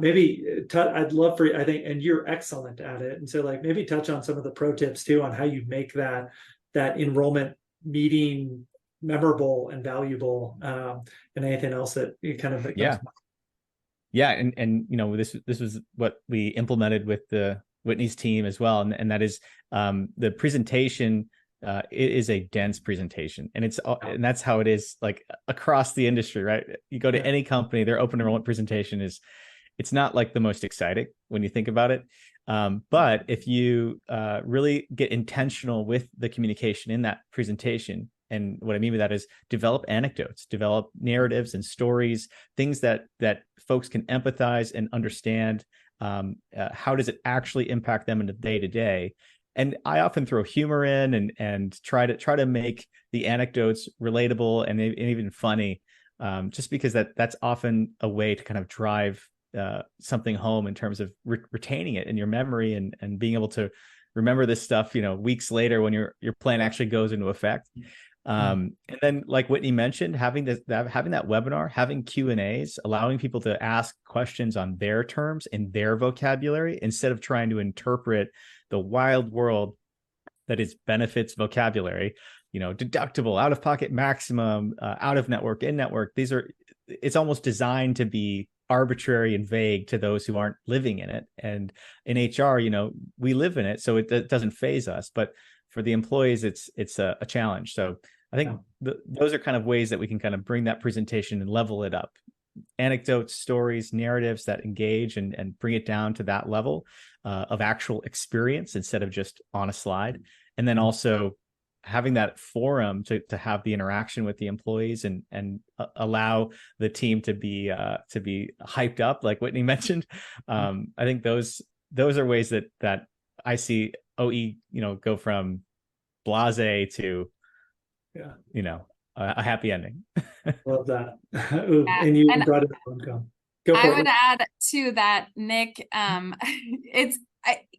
I'd love for, I think, and you're excellent at it. And so like maybe touch on some of the pro tips too on how you make that enrollment meeting memorable and valuable, and anything else that you kind of that comes. Yeah. Yeah. And this was what we implemented with the Whitney's team as well. And that is the presentation. It is a dense presentation, and that's how it is like across the industry, right? You go to any company, their open enrollment presentation it's not like the most exciting when you think about it. But if you really get intentional with the communication in that presentation, and what I mean by that is develop anecdotes, develop narratives and stories, things that folks can empathize and understand. How does it actually impact them in the day to day? And I often throw humor in and try to make the anecdotes relatable and even funny, just because that's often a way to kind of drive something home in terms of retaining it in your memory and being able to remember this stuff, weeks later when your plan actually goes into effect. And then, like Whitney mentioned, having that webinar, having Q&As, allowing people to ask questions on their terms in their vocabulary instead of trying to interpret the wild world that is benefits vocabulary, deductible, out of pocket maximum, out of network, in network. It's almost designed to be arbitrary and vague to those who aren't living in it. And in HR, we live in it, so it doesn't faze us. But for the employees, it's a challenge. So I think those are kind of ways that we can kind of bring that presentation and level it up. Anecdotes, stories, narratives that engage and bring it down to that level of actual experience instead of just on a slide. And then also having that forum to have the interaction with the employees and allow the team to be hyped up, like Whitney mentioned. I think those are ways that I see OE, go from blase to, a happy ending. Love that. Ooh, and you brought it up. Go for I it. would add to that, Nick.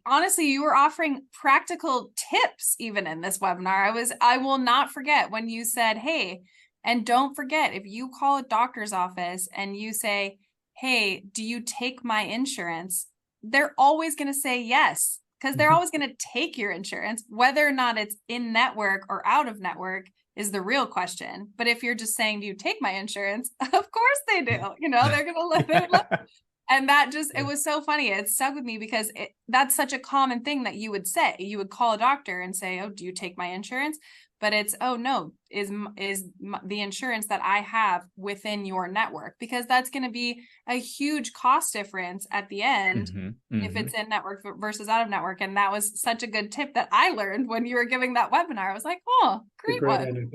Honestly, you were offering practical tips even in this webinar. I will not forget when you said, hey, and don't forget, if you call a doctor's office and you say, hey, do you take my insurance? They're always going to say yes, because they're always going to take your insurance. Whether or not it's in network or out of network is the real question. But if you're just saying, do you take my insurance? Of course they do. They're going to let it. And that it was so funny. It stuck with me because that's such a common thing that you would say. You would call a doctor and say, oh, do you take my insurance? But it's, oh no, is the insurance that I have within your network? Because that's going to be a huge cost difference at the end if it's in network versus out of network. And that was such a good tip that I learned when you were giving that webinar. I was like, oh, great one.